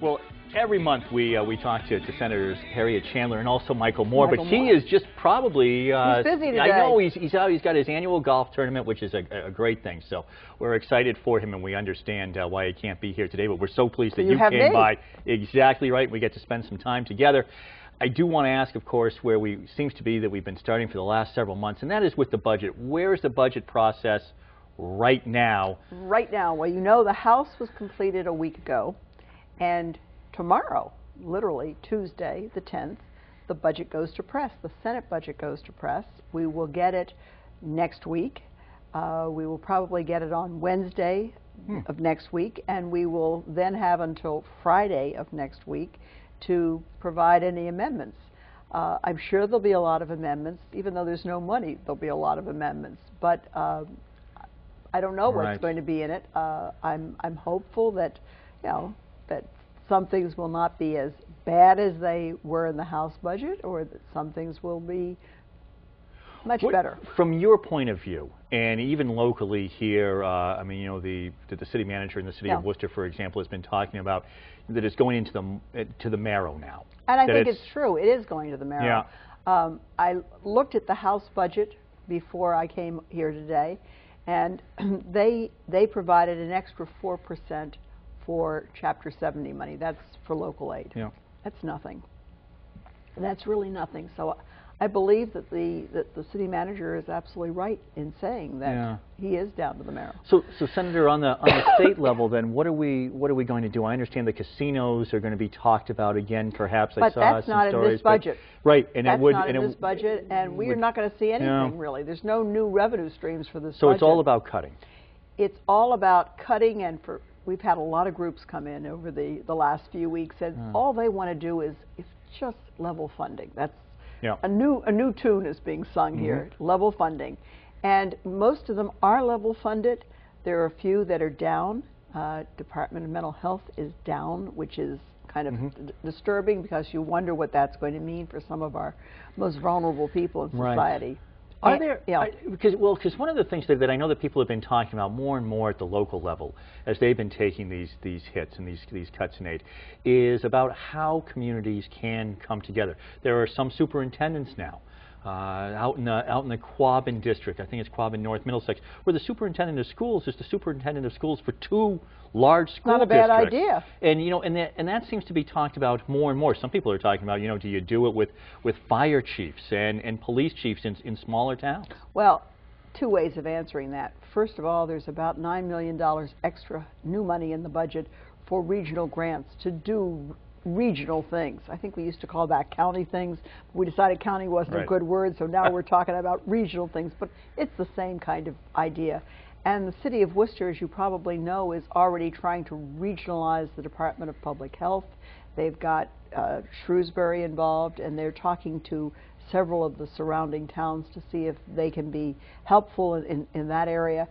Well, every month we talk to Senators Harriette, Chandler, and also Michael Moore, but he is just probably... he's busy today. I know, he's out, he's got his annual golf tournament, which is a great thing, so we're excited for him, and we understand why he can't be here today, but we're so pleased that you came by. Exactly right, we get to spend some time together. I do want to ask, of course, where seems to be that we've been starting for the last several months, and that is with the budget. Where is the budget process right now? Right now, well, you know, the House was completed a week ago. And tomorrow, literally Tuesday, the 10th, the budget goes to press. The Senate budget goes to press. We will get it next week. We will probably get it on Wednesday of next week, and we will then have until Friday of next week to provide any amendments. I'm sure there'll be a lot of amendments. Even though there's no money, there'll be a lot of amendments. But I don't know what's going to be in it. I'm hopeful that, you know, that some things will not be as bad as they were in the House budget, or that some things will be much better. From your point of view, and even locally here, I mean, you know, the city manager in the city of Worcester, for example, has been talking about that it's going into the marrow now. And I think it's true. It is going to the marrow. Yeah. I looked at the House budget before I came here today, and they provided an extra 4% for Chapter 70 money. That's for local aid. Yeah. That's nothing. That's really nothing. So I believe that the city manager is absolutely right in saying that he is down to the marrow. So Senator, on the state level, then what are we going to do? I understand the casinos are going to be talked about again, perhaps. But that's not in this budget. Right, and that's it would. Not in this budget, and we are not going to see anything really. There's no new revenue streams for this budget. So it's all about cutting. It's all about cutting, and we've had a lot of groups come in over the last few weeks, and all they want to do is just level funding. That's a new tune is being sung here, level funding. And most of them are level funded. There are a few that are down. Department of Mental Health is down, which is kind of disturbing, because you wonder what that's going to mean for some of our most vulnerable people in society. Are there, because one of the things that I know that people have been talking about more and more at the local level as they've been taking these hits and these cuts in aid is about how communities can come together. There are some superintendents now out in the Quabbin district, I think it's Quabbin North Middlesex, where the superintendent of schools is the superintendent of schools for 2 large school districts. Not a bad idea. And you know, and that seems to be talked about more and more. Some people are talking about, you know, do you do it with fire chiefs and police chiefs in smaller towns? Well, 2 ways of answering that. First of all, there's about $9 million extra new money in the budget for regional grants to do regional things. I think we used to call that county things. We decided county wasn't a good word, so now we're talking about regional things, but it's the same kind of idea. And the city of Worcester, as you probably know, is already trying to regionalize the Department of Public Health. They've got Shrewsbury involved, and they're talking to several of the surrounding towns to see if they can be helpful in that area.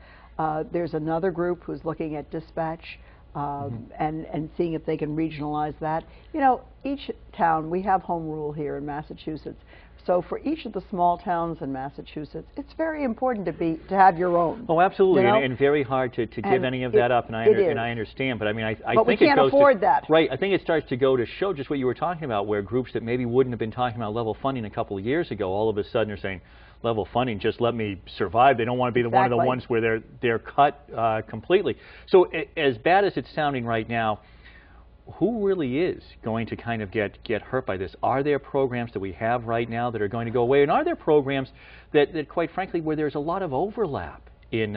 There's another group who's looking at dispatch and seeing if they can regionalize that. You know, each town, we have home rule here in Massachusetts. So for each of the small towns in Massachusetts, it's very important to have your own. Oh, absolutely, you know? and very hard to give any of that up, and I understand. But I mean, I but think we can't afford that. Right. I think it starts to go to show just what you were talking about, where groups that maybe wouldn't have been talking about level funding a couple of years ago, all of a sudden are saying, level funding, just let me survive. They don't want to be one of the ones where they're cut completely. So as bad as it's sounding right now, who really is going to kind of get hurt by this? Are there programs that we have right now that are going to go away? And are there programs that quite frankly, where there's a lot of overlap in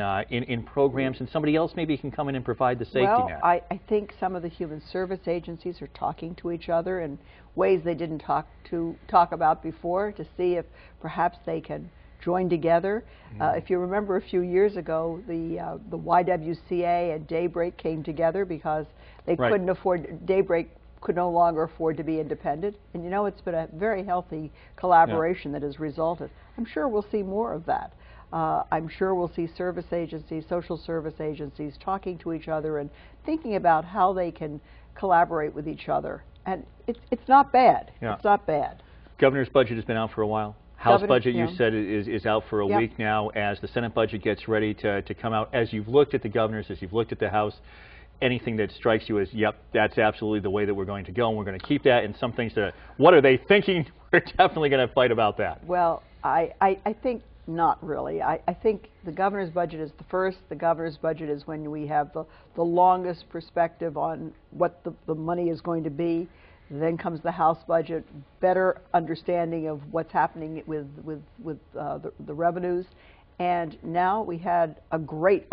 programs, and somebody else maybe can come in and provide the safety net? I think some of the human service agencies are talking to each other in ways they didn't talk about before, to see if perhaps they can join together. If you remember a few years ago, the YWCA and Daybreak came together because they couldn't afford, Daybreak could no longer afford to be independent. And you know, it's been a very healthy collaboration that has resulted. I'm sure we'll see more of that. I'm sure we'll see service agencies, social service agencies talking to each other and thinking about how they can collaborate with each other. And it's not bad. It's not bad. Governor's budget has been out for a while. House budget, you said, is out for a week now. As the Senate budget gets ready to come out, as you've looked at the governors, as you've looked at the House, anything that strikes you as, yep, that's absolutely the way that we're going to go, and we're going to keep that, and some things that, what are they thinking? We're definitely going to fight about that. Well, I think not really. I think the governor's budget is the first. The governor's budget is when we have the longest perspective on what the money is going to be. Then comes the House budget, better understanding of what's happening with the revenues. And now we had a great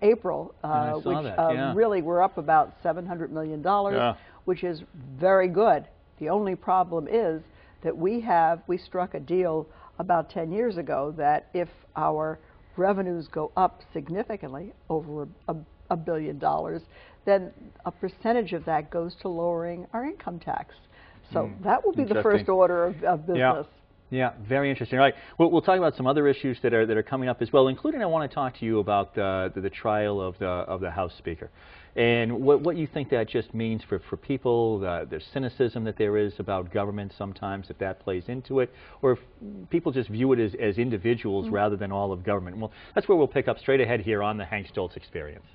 April, which really we're up about $700 million, which is very good. The only problem is that we struck a deal about 10 years ago that if our revenues go up significantly, over $1 billion, then a percentage of that goes to lowering our income tax. So that will be the first order of business. Yeah, very interesting. All right, we'll talk about some other issues that are coming up as well, including I want to talk to you about the trial of the House Speaker, and what you think that just means for people, the cynicism that there is about government sometimes, if that plays into it, or if people just view it as individuals rather than all of government. Well, that's where we'll pick up straight ahead here on the Hank Stolz Experience.